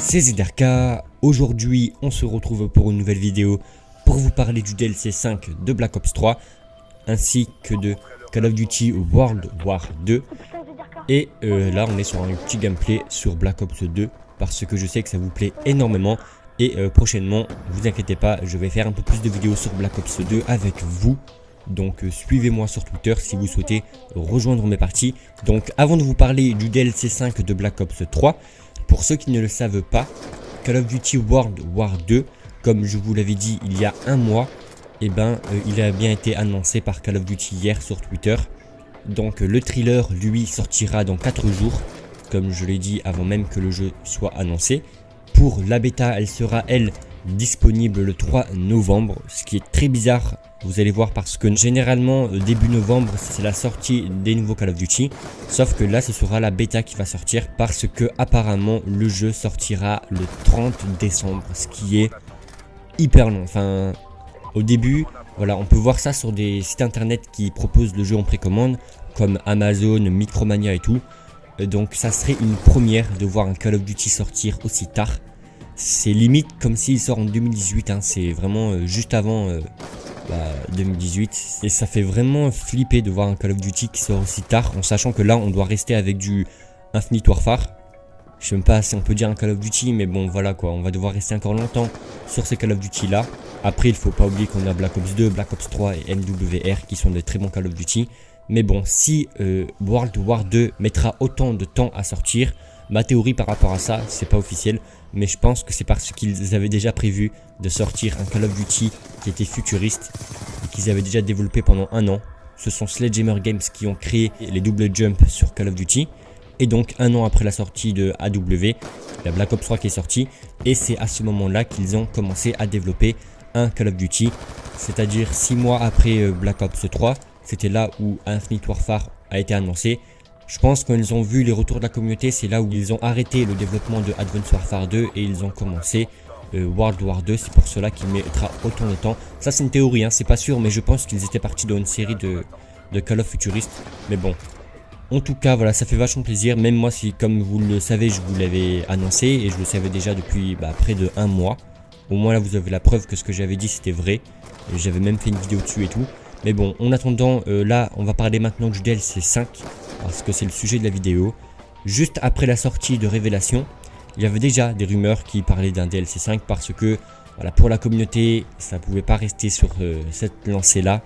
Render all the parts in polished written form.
c'est ZRK. Aujourd'hui on se retrouve pour une nouvelle vidéo pour vous parler du DLC 5 de Black Ops 3 ainsi que de Call of Duty World War 2. Et là on est sur un petit gameplay sur Black Ops 2 parce que je sais que ça vous plaît énormément. Et prochainement, vous inquiétez pas, je vais faire un peu plus de vidéos sur Black Ops 2 avec vous. Donc suivez-moi sur Twitter si vous souhaitez rejoindre mes parties. Donc avant de vous parler du DLC 5 de Black Ops 3, pour ceux qui ne le savent pas, Call of Duty World War 2, comme je vous l'avais dit il y a un mois, il a bien été annoncé par Call of Duty hier sur Twitter. Donc le thriller lui sortira dans 4 jours, comme je l'ai dit avant même que le jeu soit annoncé. Pour la bêta, elle sera elle disponible le 3 novembre, ce qui est très bizarre, vous allez voir, parce que généralement début novembre c'est la sortie des nouveaux Call of Duty, sauf que là ce sera la bêta qui va sortir parce que apparemment le jeu sortira le 30 décembre, ce qui est hyper long. Enfin, au début, voilà, on peut voir ça sur des sites internet qui proposent le jeu en précommande comme Amazon, Micromania et tout. Donc ça serait une première de voir un Call of Duty sortir aussi tard. C'est limite comme s'il sort en 2018, hein. C'est vraiment juste avant 2018. Et ça fait vraiment flipper de voir un Call of Duty qui sort aussi tard, en sachant que là on doit rester avec du Infinite Warfare. Je sais même pas si on peut dire un Call of Duty, mais bon voilà quoi, on va devoir rester encore longtemps sur ces Call of Duty là. Après il faut pas oublier qu'on a Black Ops 2, Black Ops 3 et MWR qui sont de très bons Call of Duty. Mais bon, si World War 2 mettra autant de temps à sortir, ma théorie par rapport à ça, c'est pas officiel, mais je pense que c'est parce qu'ils avaient déjà prévu de sortir un Call of Duty qui était futuriste et qu'ils avaient déjà développé pendant un an. Ce sont Sledgehammer Games qui ont créé les double jump sur Call of Duty. Et donc un an après la sortie de AW, la Black Ops 3 qui est sortie, et c'est à ce moment-là qu'ils ont commencé à développer un Call of Duty, c'est-à-dire 6 mois après Black Ops 3. C'était là où Infinite Warfare a été annoncé. Je pense qu'ils ont vu les retours de la communauté, c'est là où ils ont arrêté le développement de Advanced Warfare 2 et ils ont commencé World War 2. C'est pour cela qu'il mettra autant de temps. Ça c'est une théorie, hein, c'est pas sûr, mais je pense qu'ils étaient partis dans une série de Call of futuristes. Mais bon, en tout cas voilà, ça fait vachement plaisir. Même moi, si comme vous le savez, je vous l'avais annoncé et je le savais déjà depuis près de un mois. Au moins là vous avez la preuve que ce que j'avais dit c'était vrai. J'avais même fait une vidéo dessus et tout. Mais bon, en attendant, là, on va parler maintenant du DLC 5, parce que c'est le sujet de la vidéo. Juste après la sortie de Révélation, il y avait déjà des rumeurs qui parlaient d'un DLC 5, parce que, voilà, pour la communauté, ça ne pouvait pas rester sur cette lancée-là.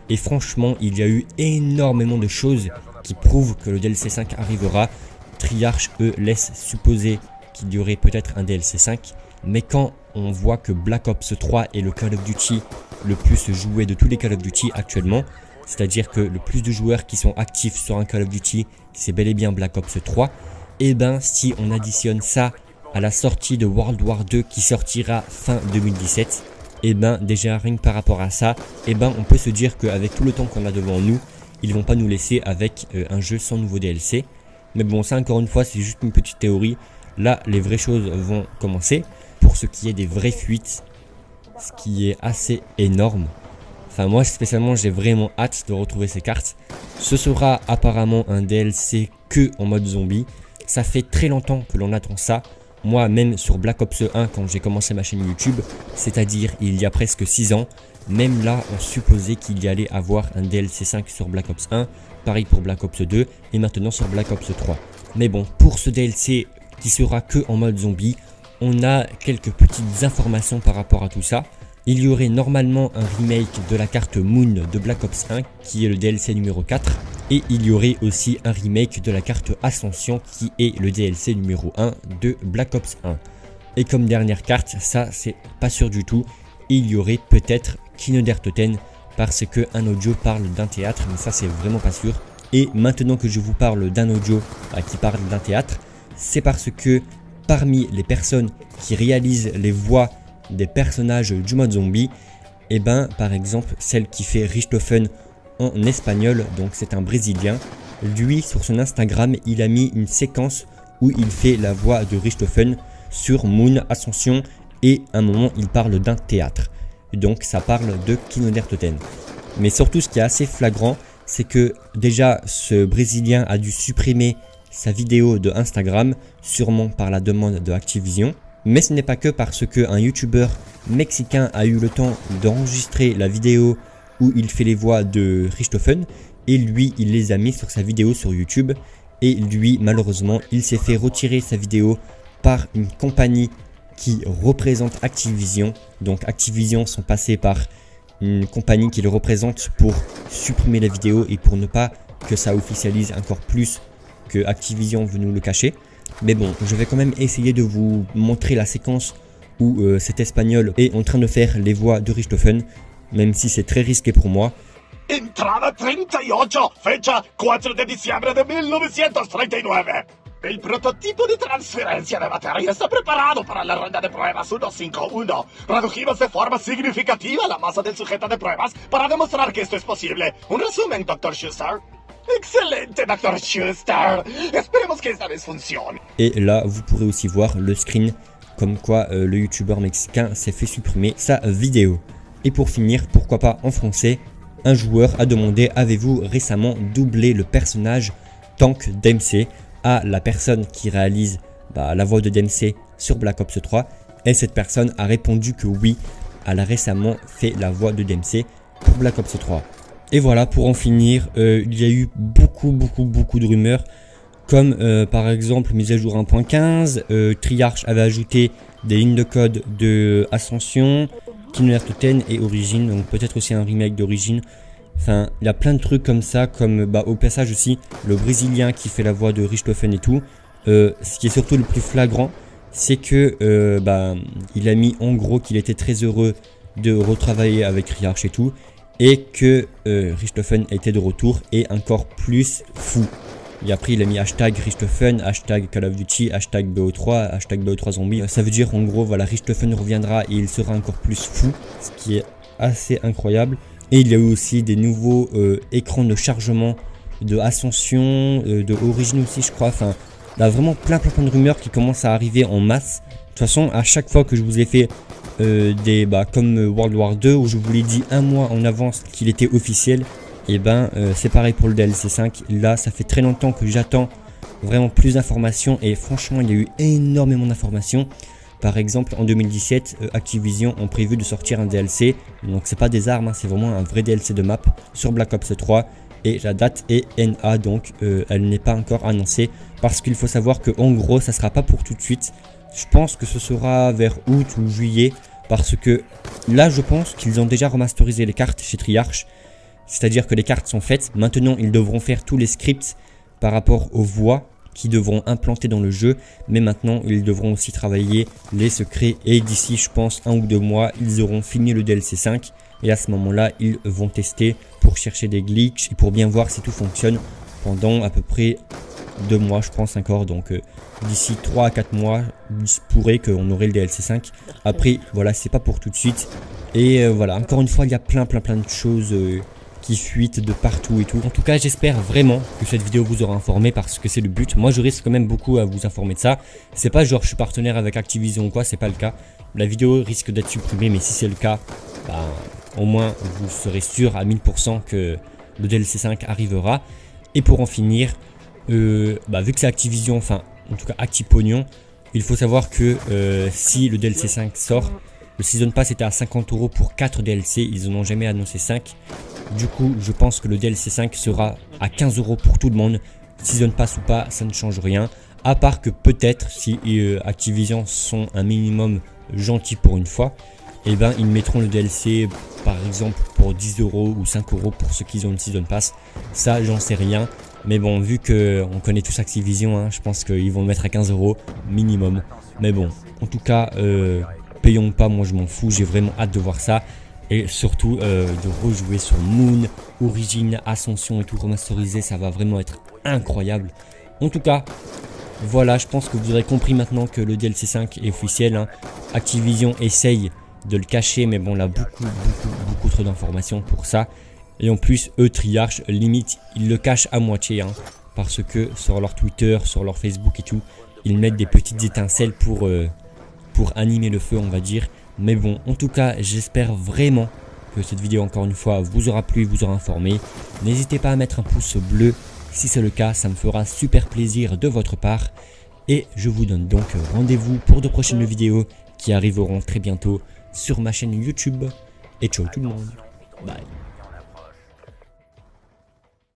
Et franchement, il y a eu énormément de choses qui prouvent que le DLC 5 arrivera. Treyarch, eux, laisse supposer qu'il y aurait peut-être un DLC 5. Mais quand on voit que Black Ops 3 est le Call of Duty le plus joué de tous les Call of Duty actuellement, c'est-à-dire que le plus de joueurs qui sont actifs sur un Call of Duty, c'est bel et bien Black Ops 3, et ben si on additionne ça à la sortie de World War 2 qui sortira fin 2017, et ben déjà rien que par rapport à ça, et ben on peut se dire qu'avec tout le temps qu'on a devant nous, ils vont pas nous laisser avec un jeu sans nouveau DLC. Mais bon, ça encore une fois c'est juste une petite théorie. Là les vraies choses vont commencer pour ce qui est des vraies fuites, ce qui est assez énorme. Enfin moi spécialement j'ai vraiment hâte de retrouver ces cartes. Ce sera apparemment un DLC que en mode zombie. Ça fait très longtemps que l'on attend ça. Moi même sur Black Ops 1 quand j'ai commencé ma chaîne YouTube, c'est-à-dire il y a presque 6 ans, même là on supposait qu'il y allait avoir un DLC 5 sur Black Ops 1, pareil pour Black Ops 2 et maintenant sur Black Ops 3. Mais bon, pour ce DLC qui sera que en mode zombie, on a quelques petites informations par rapport à tout ça. Il y aurait normalement un remake de la carte Moon de Black Ops 1 qui est le DLC numéro 4. Et il y aurait aussi un remake de la carte Ascension qui est le DLC numéro 1 de Black Ops 1. Et comme dernière carte, ça c'est pas sûr du tout, il y aurait peut-être Kindertoten parce qu'un audio parle d'un théâtre, mais ça c'est vraiment pas sûr. Et maintenant que je vous parle d'un audio qui parle d'un théâtre, c'est parce que parmi les personnes qui réalisent les voix des personnages du mode zombie, et ben par exemple celle qui fait Richthofen en espagnol, donc c'est un Brésilien, lui sur son Instagram il a mis une séquence où il fait la voix de Richthofen sur Moon Ascension et à un moment il parle d'un théâtre, donc ça parle de Kindertoten. Mais surtout ce qui est assez flagrant, c'est que déjà ce Brésilien a dû supprimer sa vidéo de Instagram, sûrement par la demande de Activision. Mais ce n'est pas que parce qu'un youtubeur mexicain a eu le temps d'enregistrer la vidéo où il fait les voix de Richthofen et lui il les a mis sur sa vidéo sur YouTube et lui malheureusement il s'est fait retirer sa vidéo par une compagnie qui représente Activision. Donc Activision sont passés par une compagnie qui le représente pour supprimer la vidéo et pour ne pas que ça officialise encore plus que Activision veut nous le cacher. Mais bon, je vais quand même essayer de vous montrer la séquence où cet espagnol est en train de faire les voix de Richthofen, même si c'est très risqué pour moi. Entrada 38, fecha 4 de diciembre de 1939. El prototipo de transferencia de batería está preparado para la ronda de pruebas 151. Redujimos de forma significativa la masa del sujeto de pruebas para demostrar que esto es posible. Un resumen, Dr. Schuster. Excelente, Dr. Schuster. Esperemos que esta vez funcione. Et là, vous pourrez aussi voir le screen comme quoi le youtubeur mexicain s'est fait supprimer sa vidéo. Et pour finir, pourquoi pas en français, un joueur a demandé: avez-vous récemment doublé le personnage Tank Dempsey à la personne qui réalise la voix de Dempsey sur Black Ops 3? Et cette personne a répondu que oui, elle a récemment fait la voix de Dempsey pour Black Ops 3. Et voilà, pour en finir, il y a eu beaucoup de rumeurs, comme par exemple mise à jour 1.15, Treyarch avait ajouté des lignes de code de Ascension, Kingdom Hearts 10 et Origin, donc peut-être aussi un remake d'Origin. Enfin, il y a plein de trucs comme ça, comme au passage aussi, le Brésilien qui fait la voix de Richthofen et tout. Ce qui est surtout le plus flagrant, c'est que il a mis en gros qu'il était très heureux de retravailler avec Treyarch et tout, et que Richthofen était de retour et encore plus fou. Et après il a mis hashtag Richthofen, hashtag Call of Duty, hashtag BO3, hashtag BO3 Zombie. Ça veut dire en gros voilà, Richthofen reviendra et il sera encore plus fou, ce qui est assez incroyable. Et il y a eu aussi des nouveaux écrans de chargement de Ascension, de Origin aussi je crois. Enfin, il y a vraiment plein de rumeurs qui commencent à arriver en masse. De toute façon, à chaque fois que je vous ai fait comme World War 2 où je vous l'ai dit un mois en avance qu'il était officiel, et c'est pareil pour le DLC 5. Là, ça fait très longtemps que j'attends vraiment plus d'informations et franchement, il y a eu énormément d'informations. Par exemple, en 2017, Activision ont prévu de sortir un DLC. Donc, c'est pas des armes, hein, c'est vraiment un vrai DLC de map sur Black Ops 3. Et la date est NA, donc elle n'est pas encore annoncée. Parce qu'il faut savoir que en gros, ça sera pas pour tout de suite. Je pense que ce sera vers août ou juillet. Parce que là, je pense qu'ils ont déjà remasterisé les cartes chez Treyarch. C'est-à-dire que les cartes sont faites. Maintenant, ils devront faire tous les scripts par rapport aux voix qui devront implanter dans le jeu, mais maintenant ils devront aussi travailler les secrets et d'ici je pense 1 ou 2 mois ils auront fini le DLC 5 et à ce moment là ils vont tester pour chercher des glitches et pour bien voir si tout fonctionne pendant à peu près 2 mois je pense encore. Donc d'ici 3 à 4 mois il se pourrait qu'on aurait le DLC 5. Après voilà, c'est pas pour tout de suite et voilà, encore une fois il y a plein de choses qui fuitent de partout et tout. En tout cas, j'espère vraiment que cette vidéo vous aura informé parce que c'est le but. Moi, je risque quand même beaucoup à vous informer de ça. C'est pas genre je suis partenaire avec Activision ou quoi, c'est pas le cas. La vidéo risque d'être supprimée, mais si c'est le cas, au moins vous serez sûr à 1000% que le DLC 5 arrivera. Et pour en finir, vu que c'est Activision, enfin en tout cas Actipognon, il faut savoir que si le DLC 5 sort, le Season Pass était à 50 € pour 4 DLC, ils n'en ont jamais annoncé 5. Du coup, je pense que le DLC 5 sera à 15 € pour tout le monde. Season Pass ou pas, ça ne change rien. À part que peut-être, si Activision sont un minimum gentils pour une fois, ils mettront le DLC par exemple pour 10 € ou 5 € pour ceux qui ont une Season Pass. Ça, j'en sais rien. Mais bon, vu qu'on connaît tous Activision, hein, je pense qu'ils vont le mettre à 15 € minimum. Mais bon, en tout cas, payons pas, moi je m'en fous, j'ai vraiment hâte de voir ça. Et surtout de rejouer sur Moon, Origin, Ascension et tout remasterisé, ça va vraiment être incroyable. En tout cas, voilà, je pense que vous aurez compris maintenant que le DLC 5 est officiel. Hein. Activision essaye de le cacher, mais bon, on a beaucoup trop d'informations pour ça. Et en plus, eux, Treyarch, limite, ils le cachent à moitié. Hein, parce que sur leur Twitter, sur leur Facebook et tout, ils mettent des petites étincelles pour animer le feu, on va dire. Mais bon, en tout cas, j'espère vraiment que cette vidéo, encore une fois, vous aura plu, vous aura informé. N'hésitez pas à mettre un pouce bleu. Si c'est le cas, ça me fera super plaisir de votre part. Et je vous donne donc rendez-vous pour de prochaines vidéos qui arriveront très bientôt sur ma chaîne YouTube. Et ciao tout le monde. Bye.